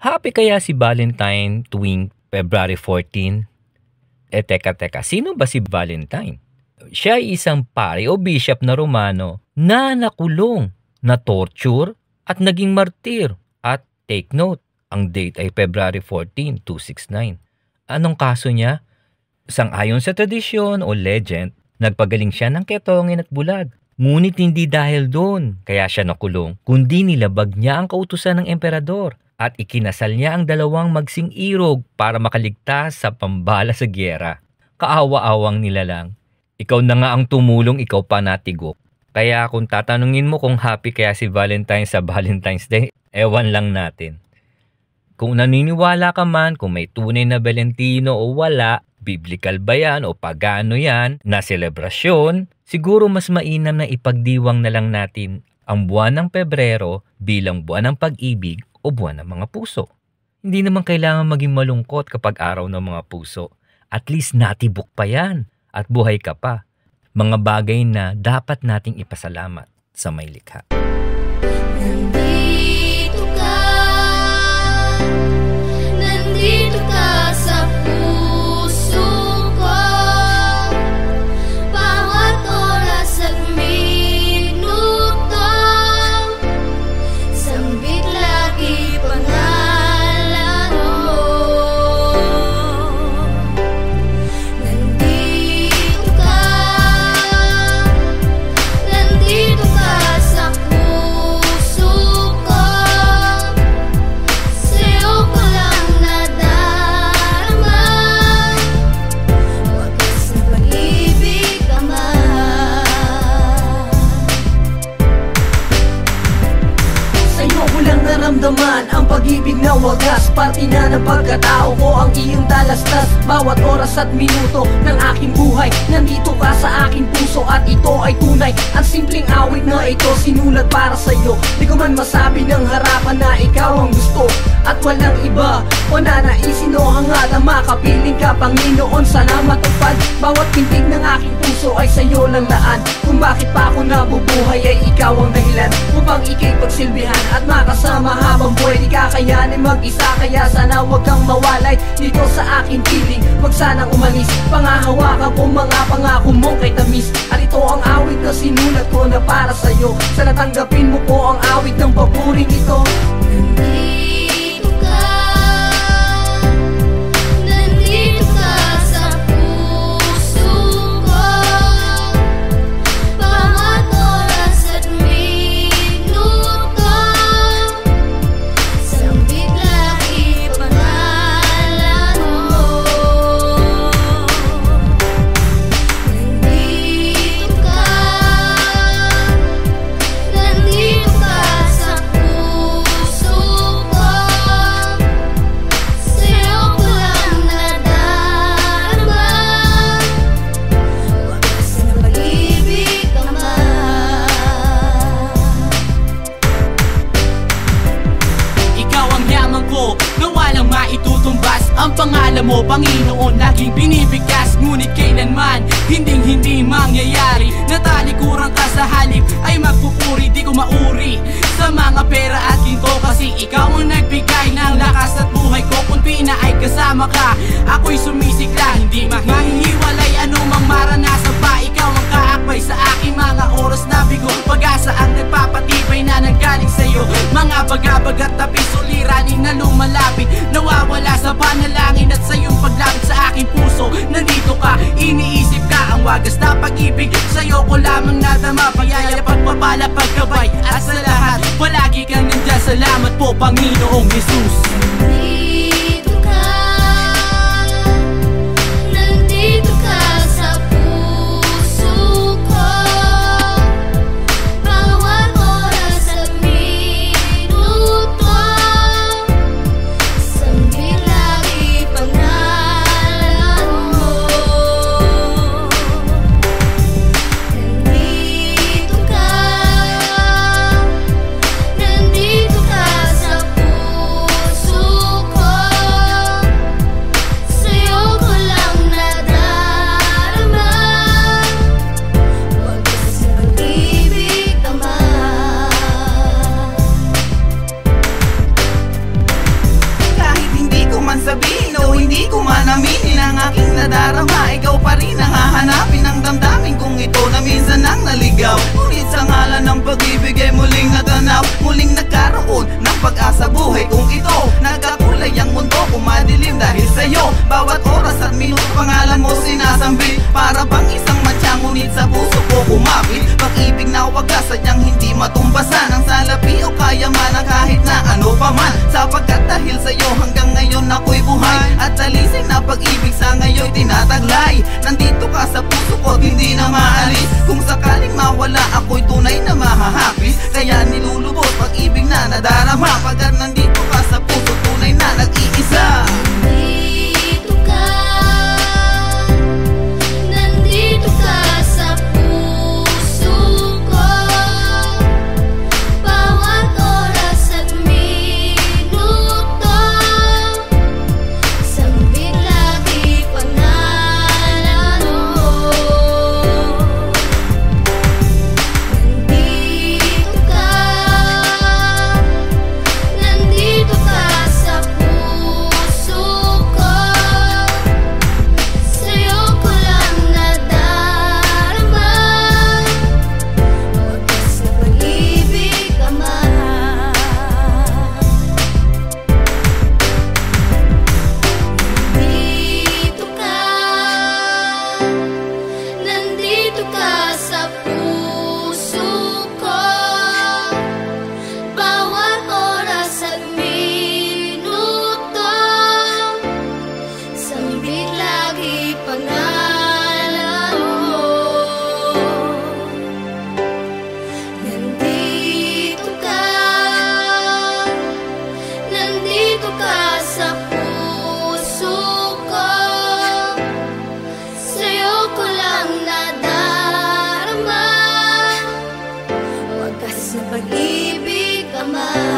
Happy kaya si Valentine tuwing February 14? Teka, sino ba si Valentine? Siya ay isang pari o bishop na Romano na nakulong, na-torture at naging martir. At take note, ang date ay February 14, 269. Anong kaso niya? Sang-ayon sa tradisyon o legend, nagpagaling siya ng ketongin at bulag. Ngunit hindi dahil doon kaya siya nakulong, kundi nilabag niya ang kautusan ng emperador at ikinasal niya ang dalawang magsing irog para makaligtas sa pambala sa gyera. Kaawa-awang nilalang. Ikaw na nga ang tumulong, ikaw pa natigok. Kaya kung tatanungin mo kung happy kaya si Valentine sa Valentine's Day, ewan lang natin. Kung naniniwala ka man kung may tunay na Valentino o wala, biblical ba yan o pagano yan na selebrasyon, siguro mas mainam na ipagdiwang na lang natin ang buwan ng Pebrero bilang buwan ng pag-ibig o buwan ng mga puso. Hindi naman kailangan maging malungkot kapag araw ng mga puso. At least natibok pa yan at buhay ka pa. Mga bagay na dapat nating ipasalamat sa may likha. Nandito ka sa puso ko, bawat oras at minuto, sambit lagi pangalan mo. Nandito ka sa puso ko, sa'yo ko lang nadarama, wagas na pag-ibig Ama. Sa'yo ko lang naramdaman ang pag-ibig na wagas. Parte na ng pagkatao ko ang iyong talastas. Bawat oras at minuto ng aking buhay, nandito ka sa aking puso at ito ay tunay. Ang simpleng awit na ito sinulat para sa'yo. Di ko man masabi ng harapan na ikaw ang gusto at walang iba o nanaisin o hangad na makapiling ka, Panginoon. Sana matupad bawat pintig ng aking puso ay sa'yo lang daan. Kung bakit pa ako nabubuhay ay ikaw ang dahilan upang ika'y pagsilbihan at makasama habang buhay. Di kakayanin mag-isa kaya sana wag kang mawalay dito sa aking piling. Wag sanang umalis, pangahawakan ko mga pangako mo kay tamis. At ito ang awit na sinulat ko na para sa'yo. Sana tanggapin mo po ang awit ng papuring ito. Nandito ka sa puso ko, bawat oras at minuto, sambit lagi pangalan mo. Nandito ka sa puso ko, sa'yo ko lang nadarama, wagas na pag-ibig Ama. Ikaw ang yaman ko na walang maitutumbas. Ang pangalan mo, Panginoon, laging binibigkas. Ngunit kailanman, hindi mangyayari na talikuran ka sa halip ay magpupuri. Di ko mauri sa mga pera at ginto, kasi ikaw ang nagbigay ng lakas at buhay ko. Kunti na ay kasama ka, ako'y sumisigla. Hindi mahihiwalay anumang maranasan pa. Ikaw ang kaakbay sa aking mga oras na bigo. Pag-asa ang nagpapatibay na nanggaling sa'yo. Mga bagabag at tapis, suliranin na lumalapit, nawawala sa panalangin at sa iyong paglapit sa aking puso. Nandito ka, iniisip ka, ang wagas na pag-ibig sa'yo ko lamang nadama. Payaya, pagpapala, pagkabay at sa lahat palagi kang nandyan. Salamat po, Panginoong Jesus. Nandito ka sa puso ko, bawat oras at minuto, sambit lagi pangalan mo. Nandito ka sa puso man aminin ang aking nadarama, ikaw pa rin ang hahanapin ng damdamin kong ito na minsan ang naligaw. Ngunit sa ngalan ng pag-ibig ay muling natanaw, muling nagkaroon ng pag-asa buhay kong ito. Nagkakulay ang mundo ko madilim dahil sa'yo. Bawat oras at minuto pangalan mo sinasambit, para bang isang matya ngunit sa puso ko kumapit. Pag-ibig na wagas sadyang hindi matumbasan ang salapi o kayamanan kahit na ano pa man. Sapagkat dahil sa'yo hanggang ngayon ako'y buhay, at talisay na pag-ibig sa ngayon'y tinataglay. Nandito ka sa puso ko't hindi na maalis, kung sakaling mawala ako'y tunay na mahahapis. Kaya nilulubos pag-ibig na nadarama, pagkat nandito ka sa puso tunay na nag-iisa. Nandito ka, nandito ka sa puso ko. Bawat oras at minuto, sambit lagi pangalan mo. Nandito ka, nandito ka sa puso ko. Sa'yo ko lang nadarama, wagas na pag-ibig Ama. Nandito ka, nandito ka sa puso ko. Bawat oras at minuto, sambit lagi pangalan mo. Nandito ka, nandito ka sa puso ko. Sa'yo ko lang nadarama, wagas na pag-ibig Ama.